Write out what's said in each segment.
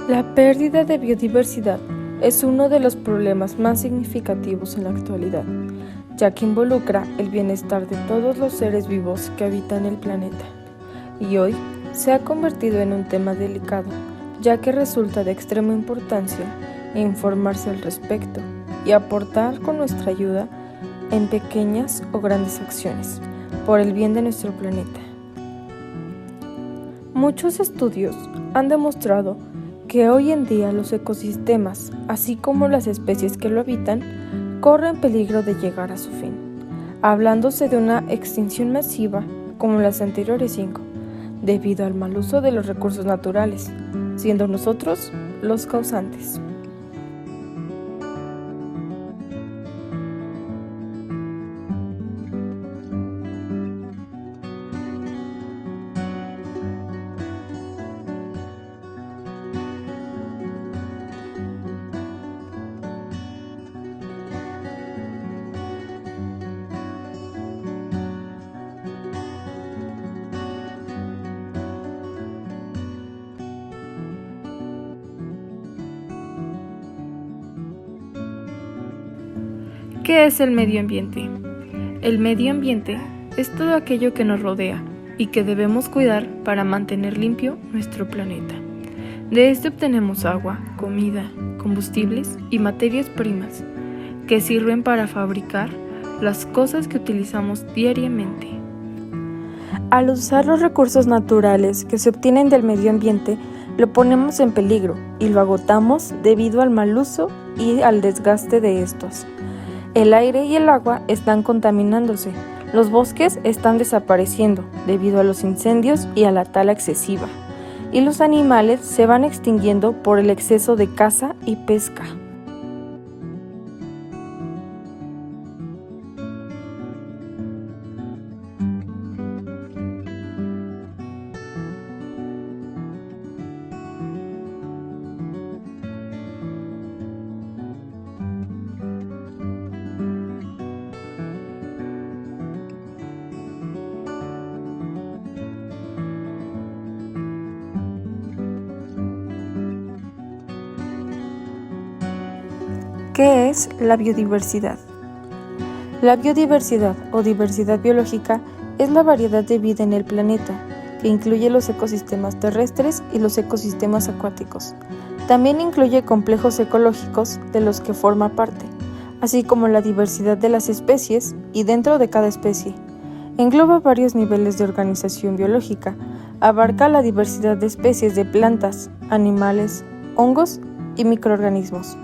La pérdida de biodiversidad es uno de los problemas más significativos en la actualidad, ya que involucra el bienestar de todos los seres vivos que habitan el planeta. Y hoy se ha convertido en un tema delicado, ya que resulta de extrema importancia informarse al respecto y aportar con nuestra ayuda en pequeñas o grandes acciones por el bien de nuestro planeta. Muchos estudios han demostrado que hoy en día los ecosistemas, así como las especies que lo habitan, corren peligro de llegar a su fin, hablándose de una extinción masiva como las anteriores 5, debido al mal uso de los recursos naturales, siendo nosotros los causantes. ¿Qué es el medio ambiente? El medio ambiente es todo aquello que nos rodea y que debemos cuidar para mantener limpio nuestro planeta. De este obtenemos agua, comida, combustibles y materias primas que sirven para fabricar las cosas que utilizamos diariamente. Al usar los recursos naturales que se obtienen del medio ambiente, lo ponemos en peligro y lo agotamos debido al mal uso y al desgaste de estos. El aire y el agua están contaminándose, los bosques están desapareciendo debido a los incendios y a la tala excesiva, y los animales se van extinguiendo por el exceso de caza y pesca. ¿Qué es la biodiversidad? La biodiversidad o diversidad biológica es la variedad de vida en el planeta, que incluye los ecosistemas terrestres y los ecosistemas acuáticos. También incluye complejos ecológicos de los que forma parte, así como la diversidad de las especies y dentro de cada especie. Engloba varios niveles de organización biológica, abarca la diversidad de especies de plantas, animales, hongos y microorganismos.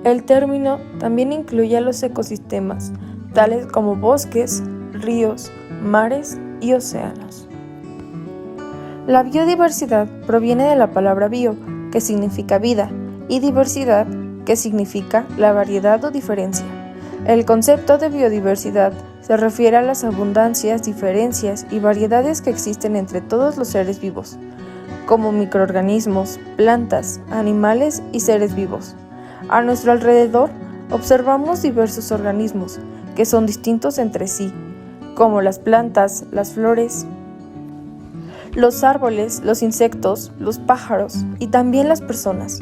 El término también incluye a los ecosistemas, tales como bosques, ríos, mares y océanos. La biodiversidad proviene de la palabra bio, que significa vida, y diversidad, que significa la variedad o diferencia. El concepto de biodiversidad se refiere a las abundancias, diferencias y variedades que existen entre todos los seres vivos, como microorganismos, plantas, animales y seres vivos. A nuestro alrededor observamos diversos organismos que son distintos entre sí, como las plantas, las flores, los árboles, los insectos, los pájaros y también las personas.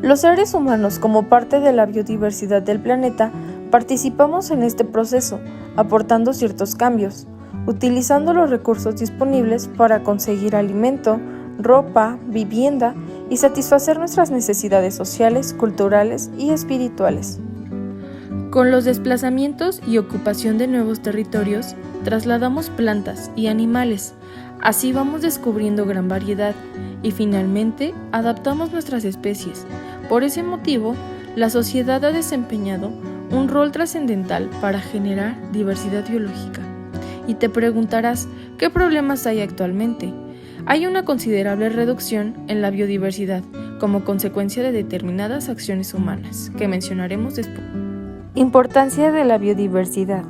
Los seres humanos, como parte de la biodiversidad del planeta, participamos en este proceso, aportando ciertos cambios, utilizando los recursos disponibles para conseguir alimento, ropa, vivienda y satisfacer nuestras necesidades sociales, culturales y espirituales. Con los desplazamientos y ocupación de nuevos territorios, trasladamos plantas y animales. Así vamos descubriendo gran variedad y finalmente adaptamos nuestras especies. Por ese motivo, la sociedad ha desempeñado un rol trascendental para generar diversidad biológica. Y te preguntarás, ¿qué problemas hay actualmente? Hay una considerable reducción en la biodiversidad como consecuencia de determinadas acciones humanas, que mencionaremos después. Importancia de la biodiversidad.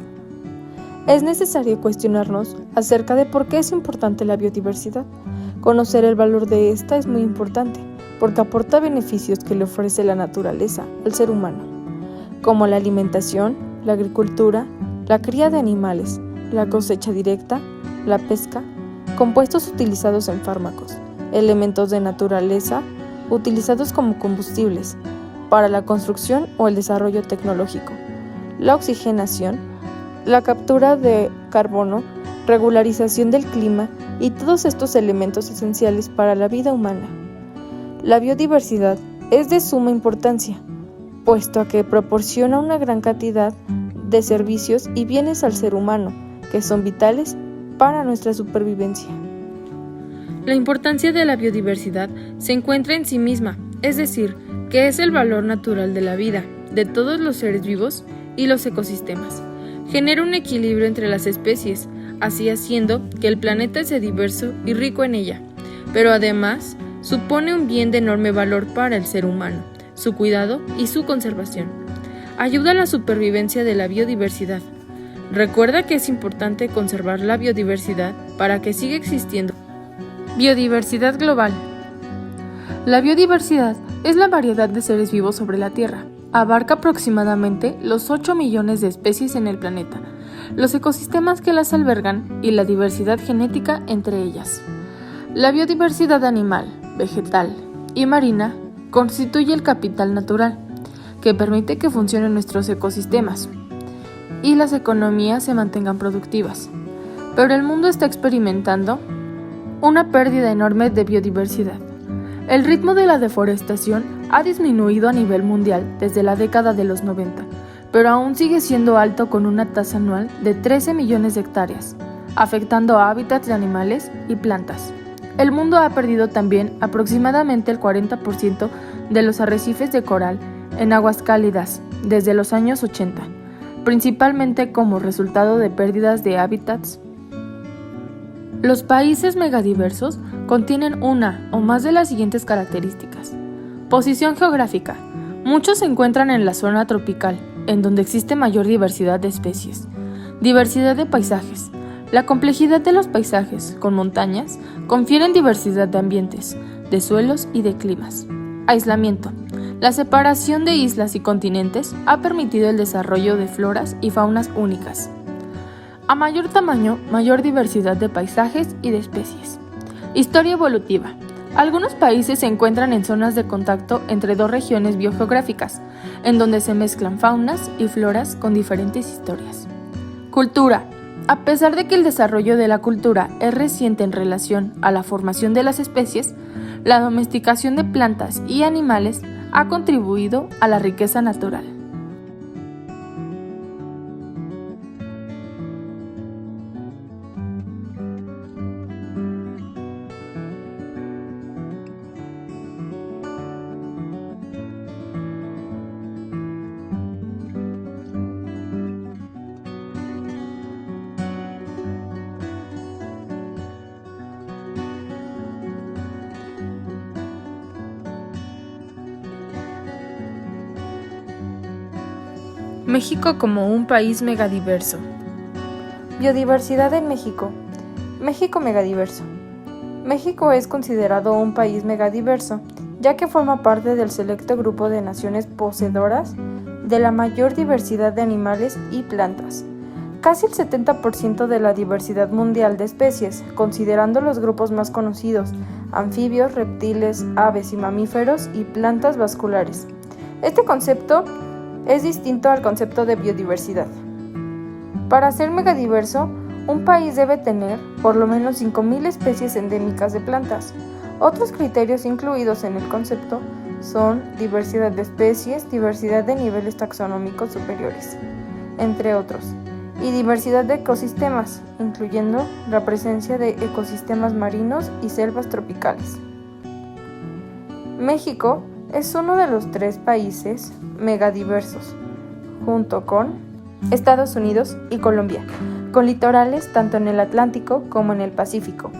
Es necesario cuestionarnos acerca de por qué es importante la biodiversidad. Conocer el valor de esta es muy importante, porque aporta beneficios que le ofrece la naturaleza al ser humano, como la alimentación, la agricultura, la cría de animales, la cosecha directa, la pesca, compuestos utilizados en fármacos, elementos de naturaleza utilizados como combustibles para la construcción o el desarrollo tecnológico, la oxigenación, la captura de carbono, regularización del clima y todos estos elementos esenciales para la vida humana. La biodiversidad es de suma importancia, puesto a que proporciona una gran cantidad de servicios y bienes al ser humano, que son vitales para nuestra supervivencia. La importancia de la biodiversidad se encuentra en sí misma, es decir, que es el valor natural de la vida, de todos los seres vivos y los ecosistemas. Genera un equilibrio entre las especies, así haciendo que el planeta sea diverso y rico en ella, pero además supone un bien de enorme valor para el ser humano, su cuidado y su conservación. Ayuda a la supervivencia de la biodiversidad. Recuerda que es importante conservar la biodiversidad para que siga existiendo. Biodiversidad global. La biodiversidad es la variedad de seres vivos sobre la Tierra. Abarca aproximadamente los 8 millones de especies en el planeta, los ecosistemas que las albergan y la diversidad genética entre ellas. La biodiversidad animal, vegetal y marina constituye el capital natural que permite que funcionen nuestros ecosistemas y las economías se mantengan productivas. Pero el mundo está experimentando una pérdida enorme de biodiversidad. El ritmo de la deforestación ha disminuido a nivel mundial desde la década de los 90, pero aún sigue siendo alto con una tasa anual de 13 millones de hectáreas, afectando a hábitats de animales y plantas. El mundo ha perdido también aproximadamente el 40% de los arrecifes de coral en aguas cálidas desde los años 80, principalmente como resultado de pérdidas de hábitats. Los países megadiversos contienen una o más de las siguientes características. Posición geográfica. Muchos se encuentran en la zona tropical, en donde existe mayor diversidad de especies. Diversidad de paisajes. La complejidad de los paisajes, con montañas, confieren diversidad de ambientes, de suelos y de climas. Aislamiento. La separación de islas y continentes ha permitido el desarrollo de floras y faunas únicas. A mayor tamaño, mayor diversidad de paisajes y de especies. Historia evolutiva. Algunos países se encuentran en zonas de contacto entre dos regiones biogeográficas, en donde se mezclan faunas y floras con diferentes historias. Cultura. A pesar de que el desarrollo de la cultura es reciente en relación a la formación de las especies, la domesticación de plantas y animales ha contribuido a la riqueza natural. México como un país megadiverso. Biodiversidad en México. México megadiverso. México es considerado un país megadiverso, ya que forma parte del selecto grupo de naciones poseedoras de la mayor diversidad de animales y plantas. Casi el 70% de la diversidad mundial de especies, considerando los grupos más conocidos, anfibios, reptiles, aves y mamíferos y plantas vasculares. Este concepto es distinto al concepto de biodiversidad. Para ser megadiverso, un país debe tener por lo menos 5.000 especies endémicas de plantas. Otros criterios incluidos en el concepto son diversidad de especies, diversidad de niveles taxonómicos superiores, entre otros, y diversidad de ecosistemas, incluyendo la presencia de ecosistemas marinos y selvas tropicales. México es uno de los 3 países megadiversos, junto con Estados Unidos y Colombia, con litorales tanto en el Atlántico como en el Pacífico.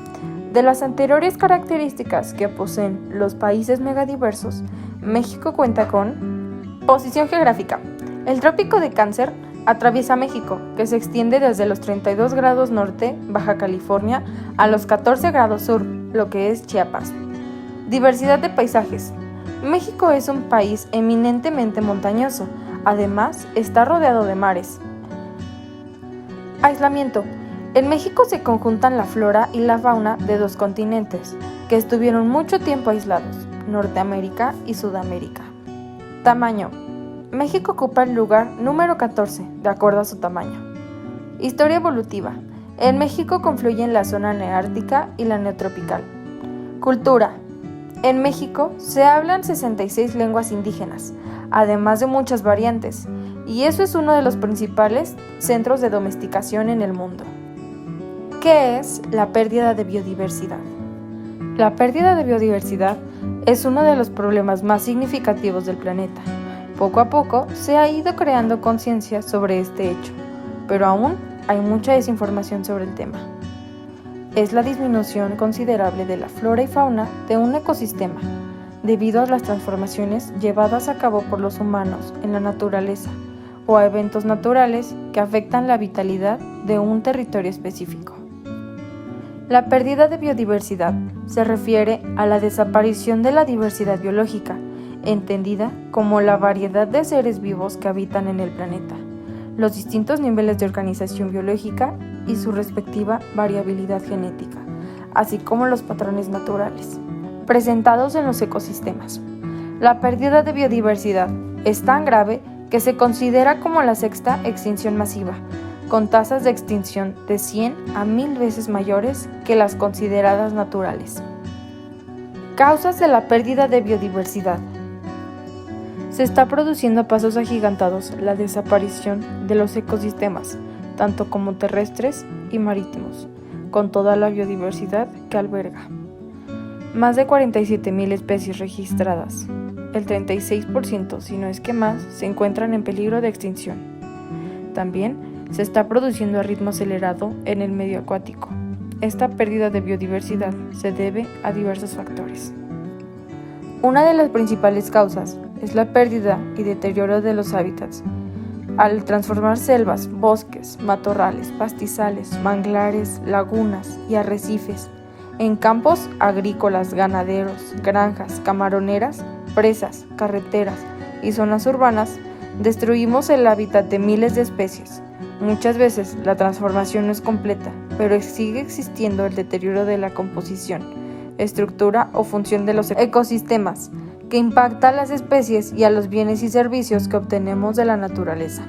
De las anteriores características que poseen los países megadiversos, México cuenta con posición geográfica. El Trópico de Cáncer atraviesa México, que se extiende desde los 32 grados norte, Baja California, a los 14 grados sur, lo que es Chiapas. Diversidad de paisajes. México es un país eminentemente montañoso, además está rodeado de mares. Aislamiento. En México se conjuntan la flora y la fauna de dos continentes, que estuvieron mucho tiempo aislados, Norteamérica y Sudamérica. Tamaño. México ocupa el lugar número 14, de acuerdo a su tamaño. Historia evolutiva. En México confluyen la zona neártica y la neotropical. Cultura. En México se hablan 66 lenguas indígenas, además de muchas variantes, y eso es uno de los principales centros de domesticación en el mundo. ¿Qué es la pérdida de biodiversidad? La pérdida de biodiversidad es uno de los problemas más significativos del planeta. Poco a poco se ha ido creando conciencia sobre este hecho, pero aún hay mucha desinformación sobre el tema. Es la disminución considerable de la flora y fauna de un ecosistema, debido a las transformaciones llevadas a cabo por los humanos en la naturaleza o a eventos naturales que afectan la vitalidad de un territorio específico. La pérdida de biodiversidad se refiere a la desaparición de la diversidad biológica, entendida como la variedad de seres vivos que habitan en el planeta, los distintos niveles de organización biológica y su respectiva variabilidad genética, así como los patrones naturales presentados en los ecosistemas. La pérdida de biodiversidad es tan grave que se considera como la sexta extinción masiva, con tasas de extinción de 100 a 1000 veces mayores que las consideradas naturales. Causas de la pérdida de biodiversidad. Se está produciendo a pasos agigantados la desaparición de los ecosistemas, tanto como terrestres y marítimos, con toda la biodiversidad que alberga. Más de 47,000 especies registradas. El 36%, si no es que más, se encuentran en peligro de extinción. También se está produciendo a ritmo acelerado en el medio acuático. Esta pérdida de biodiversidad se debe a diversos factores. Una de las principales causas es la pérdida y deterioro de los hábitats, al transformar selvas, bosques, matorrales, pastizales, manglares, lagunas y arrecifes en campos agrícolas, ganaderos, granjas, camaroneras, presas, carreteras y zonas urbanas, destruimos el hábitat de miles de especies. Muchas veces la transformación no es completa, pero sigue existiendo el deterioro de la composición, estructura o función de los ecosistemas, que impacta a las especies y a los bienes y servicios que obtenemos de la naturaleza.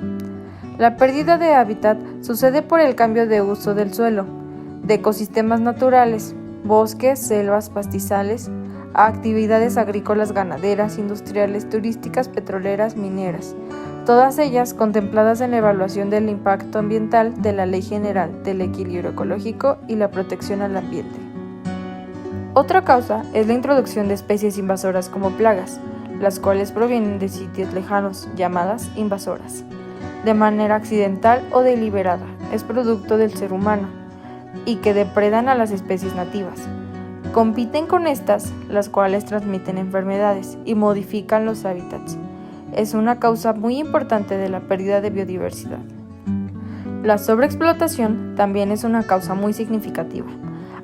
La pérdida de hábitat sucede por el cambio de uso del suelo, de ecosistemas naturales, bosques, selvas, pastizales, a actividades agrícolas, ganaderas, industriales, turísticas, petroleras, mineras, todas ellas contempladas en la evaluación del impacto ambiental de la Ley General del Equilibrio Ecológico y la Protección al Ambiente. Otra causa es la introducción de especies invasoras como plagas, las cuales provienen de sitios lejanos, llamadas invasoras. De manera accidental o deliberada, es producto del ser humano, y que depredan a las especies nativas. Compiten con estas, las cuales transmiten enfermedades y modifican los hábitats. Es una causa muy importante de la pérdida de biodiversidad. La sobreexplotación también es una causa muy significativa.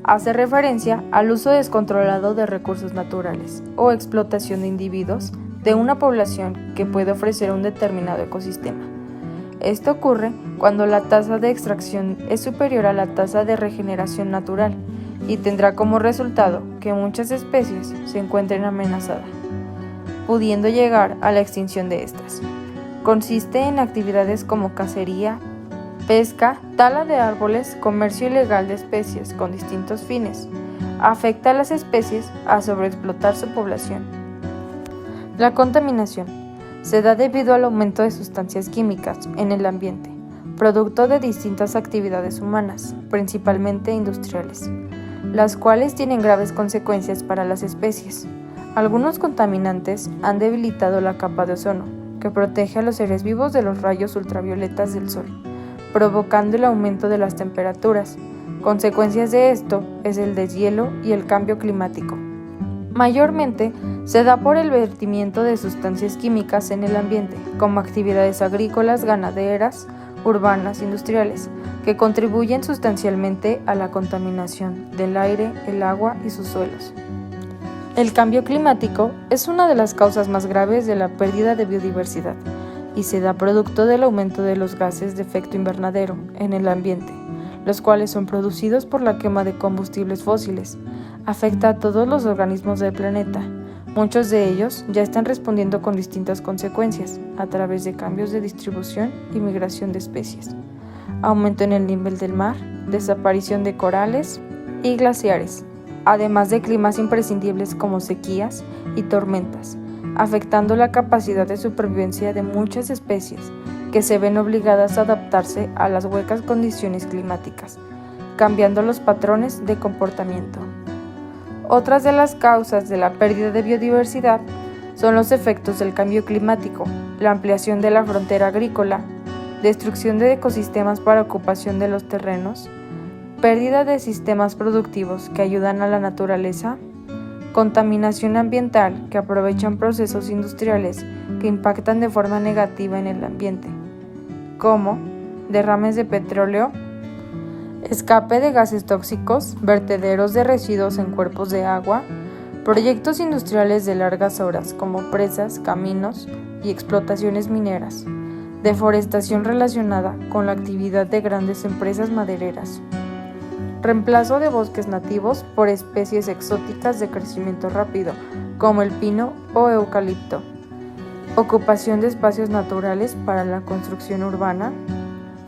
Hace referencia al uso descontrolado de recursos naturales o explotación de individuos de una población que puede ofrecer un determinado ecosistema. Esto ocurre cuando la tasa de extracción es superior a la tasa de regeneración natural y tendrá como resultado que muchas especies se encuentren amenazadas, pudiendo llegar a la extinción de estas. Consiste en actividades como cacería, pesca, tala de árboles, comercio ilegal de especies con distintos fines. Afecta a las especies a sobreexplotar su población. La contaminación se da debido al aumento de sustancias químicas en el ambiente, producto de distintas actividades humanas, principalmente industriales, las cuales tienen graves consecuencias para las especies. Algunos contaminantes han debilitado la capa de ozono, que protege a los seres vivos de los rayos ultravioletas del sol, provocando el aumento de las temperaturas. Consecuencias de esto es el deshielo y el cambio climático. Mayormente se da por el vertimiento de sustancias químicas en el ambiente, como actividades agrícolas, ganaderas, urbanas, industriales, que contribuyen sustancialmente a la contaminación del aire, el agua y sus suelos. El cambio climático es una de las causas más graves de la pérdida de biodiversidad y se da producto del aumento de los gases de efecto invernadero en el ambiente, los cuales son producidos por la quema de combustibles fósiles. Afecta a todos los organismos del planeta. Muchos de ellos ya están respondiendo con distintas consecuencias a través de cambios de distribución y migración de especies, aumento en el nivel del mar, desaparición de corales y glaciares, además de climas imprescindibles como sequías y tormentas, afectando la capacidad de supervivencia de muchas especies que se ven obligadas a adaptarse a las huecas condiciones climáticas, cambiando los patrones de comportamiento. Otras de las causas de la pérdida de biodiversidad son los efectos del cambio climático, la ampliación de la frontera agrícola, destrucción de ecosistemas para ocupación de los terrenos, pérdida de sistemas productivos que ayudan a la naturaleza, contaminación ambiental que aprovechan procesos industriales que impactan de forma negativa en el ambiente, como derrames de petróleo, escape de gases tóxicos, vertederos de residuos en cuerpos de agua, proyectos industriales de largas horas como presas, caminos y explotaciones mineras, deforestación relacionada con la actividad de grandes empresas madereras, reemplazo de bosques nativos por especies exóticas de crecimiento rápido, como el pino o eucalipto, ocupación de espacios naturales para la construcción urbana,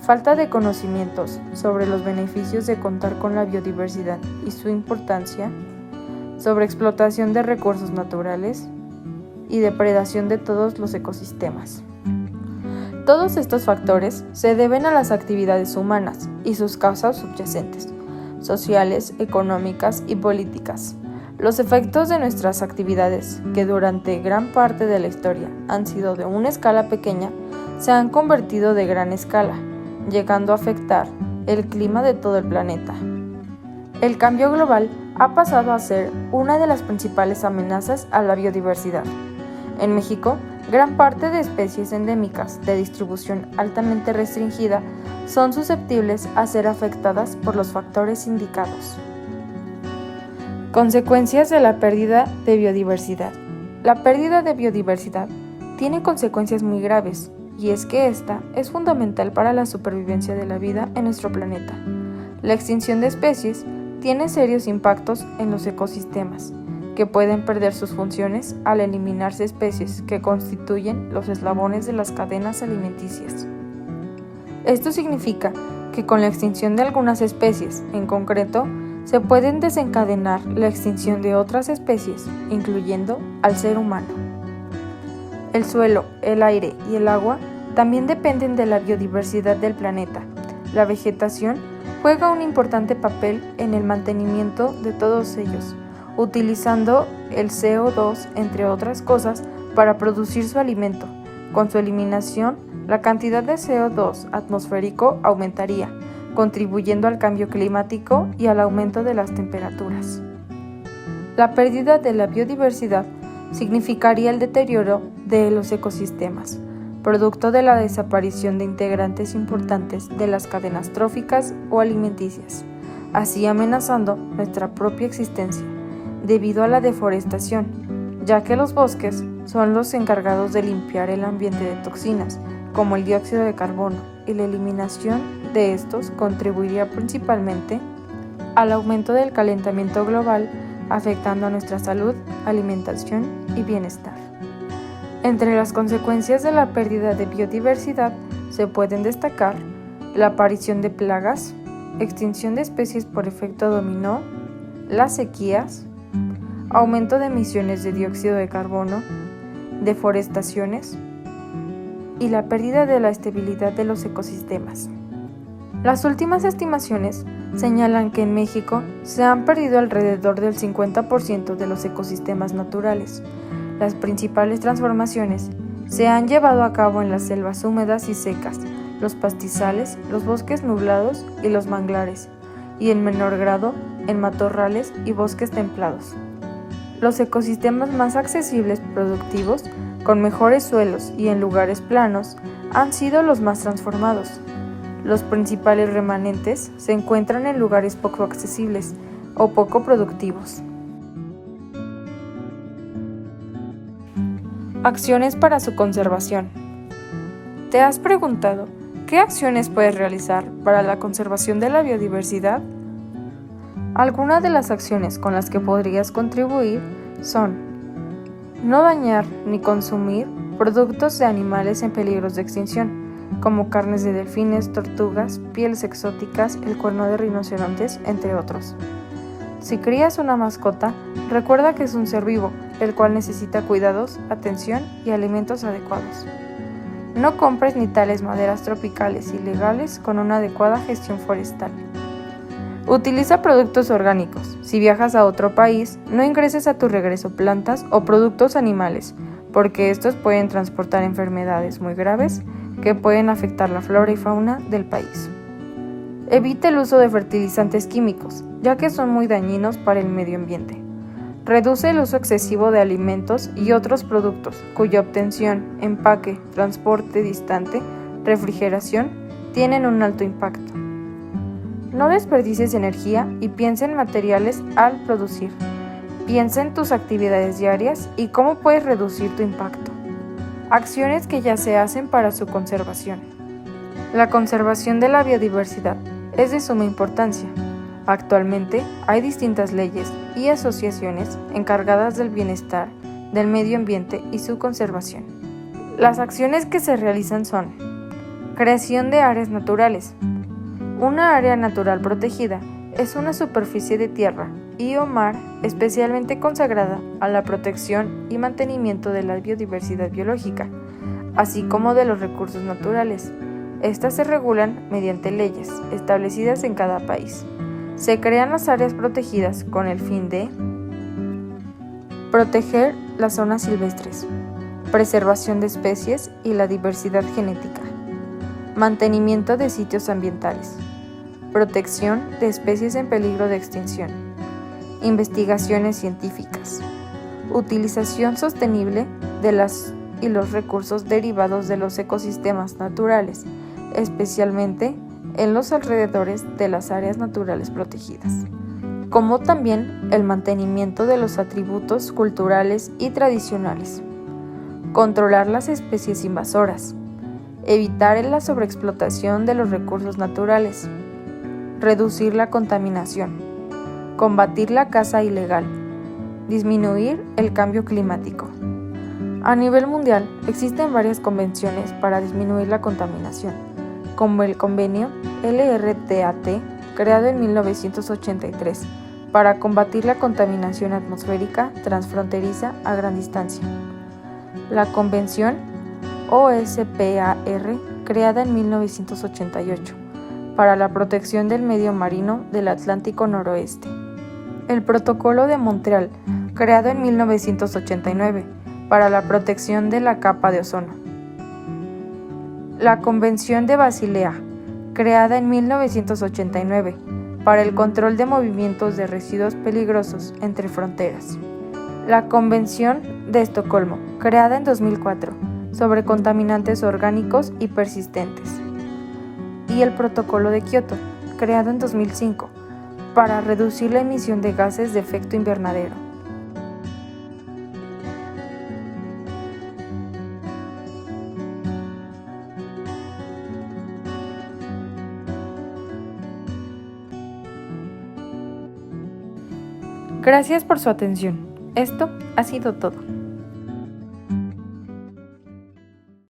falta de conocimientos sobre los beneficios de contar con la biodiversidad y su importancia, sobreexplotación de recursos naturales y depredación de todos los ecosistemas. Todos estos factores se deben a las actividades humanas y sus causas subyacentes, sociales, económicas y políticas. Los efectos de nuestras actividades, que durante gran parte de la historia han sido de una escala pequeña, se han convertido de gran escala, llegando a afectar el clima de todo el planeta. El cambio global ha pasado a ser una de las principales amenazas a la biodiversidad. En México, gran parte de especies endémicas de distribución altamente restringida son susceptibles a ser afectadas por los factores indicados. Consecuencias de la pérdida de biodiversidad. La pérdida de biodiversidad tiene consecuencias muy graves, y es que esta es fundamental para la supervivencia de la vida en nuestro planeta. La extinción de especies tiene serios impactos en los ecosistemas, que pueden perder sus funciones al eliminarse especies que constituyen los eslabones de las cadenas alimenticias. Esto significa que con la extinción de algunas especies, en concreto, se pueden desencadenar la extinción de otras especies, incluyendo al ser humano. El suelo, el aire y el agua también dependen de la biodiversidad del planeta. La vegetación juega un importante papel en el mantenimiento de todos ellos, utilizando el CO2, entre otras cosas, para producir su alimento. Con su eliminación, la cantidad de CO2 atmosférico aumentaría, contribuyendo al cambio climático y al aumento de las temperaturas. La pérdida de la biodiversidad significaría el deterioro de los ecosistemas, producto de la desaparición de integrantes importantes de las cadenas tróficas o alimenticias, así amenazando nuestra propia existencia, debido a la deforestación, ya que los bosques son los encargados de limpiar el ambiente de toxinas, como el dióxido de carbono, y la eliminación de estos contribuiría principalmente al aumento del calentamiento global, afectando a nuestra salud, alimentación y bienestar. Entre las consecuencias de la pérdida de biodiversidad se pueden destacar la aparición de plagas, extinción de especies por efecto dominó, las sequías, aumento de emisiones de dióxido de carbono, deforestaciones y la pérdida de la estabilidad de los ecosistemas. Las últimas estimaciones señalan que en México se han perdido alrededor del 50% de los ecosistemas naturales. Las principales transformaciones se han llevado a cabo en las selvas húmedas y secas, los pastizales, los bosques nublados y los manglares, y en menor grado en matorrales y bosques templados. Los ecosistemas más accesibles, productivos, con mejores suelos y en lugares planos, han sido los más transformados. Los principales remanentes se encuentran en lugares poco accesibles o poco productivos. Acciones para su conservación. ¿Te has preguntado ¿Qué acciones puedes realizar para la conservación de la biodiversidad? Algunas de las acciones con las que podrías contribuir son no dañar ni consumir productos de animales en peligros de extinción, como carnes de delfines, tortugas, pieles exóticas, el cuerno de rinocerontes, entre otros. Si crías una mascota, recuerda que es un ser vivo, el cual necesita cuidados, atención y alimentos adecuados. No compres ni tales maderas tropicales ilegales con una adecuada gestión forestal. Utiliza productos orgánicos. Si viajas a otro país, no ingreses a tu regreso plantas o productos animales, porque estos pueden transportar enfermedades muy graves que pueden afectar la flora y fauna del país. Evita el uso de fertilizantes químicos, ya que son muy dañinos para el medio ambiente. Reduce el uso excesivo de alimentos y otros productos cuya obtención, empaque, transporte distante, refrigeración tienen un alto impacto. No desperdicies energía y piensa en materiales al producir. Piensa en tus actividades diarias y cómo puedes reducir tu impacto. Acciones que ya se hacen para su conservación. La conservación de la biodiversidad es de suma importancia. Actualmente hay distintas leyes y asociaciones encargadas del bienestar del medio ambiente y su conservación. Las acciones que se realizan son: creación de áreas naturales. Una área natural protegida es una superficie de tierra y o mar especialmente consagrada a la protección y mantenimiento de la biodiversidad biológica, así como de los recursos naturales. Estas se regulan mediante leyes establecidas en cada país. Se crean las áreas protegidas con el fin de proteger las zonas silvestres, preservación de especies y la diversidad genética, mantenimiento de sitios ambientales, protección de especies en peligro de extinción, investigaciones científicas, utilización sostenible de las y los recursos derivados de los ecosistemas naturales, especialmente en los alrededores de las áreas naturales protegidas, como también el mantenimiento de los atributos culturales y tradicionales, controlar las especies invasoras, evitar la sobreexplotación de los recursos naturales, reducir la contaminación, combatir la caza ilegal, disminuir el cambio climático. A nivel mundial, existen varias convenciones para disminuir la contaminación, como el Convenio LRTAT, creado en 1983, para combatir la contaminación atmosférica transfronteriza a gran distancia. La Convención OSPAR, creada en 1988, para la protección del medio marino del Atlántico Noroeste. El Protocolo de Montreal, creado en 1989, para la protección de la capa de ozono. La Convención de Basilea, creada en 1989, para el control de movimientos de residuos peligrosos entre fronteras. La Convención de Estocolmo, creada en 2004, sobre contaminantes orgánicos y persistentes. Y el Protocolo de Kioto, creado en 2005, para reducir la emisión de gases de efecto invernadero. Gracias por su atención. Esto ha sido todo.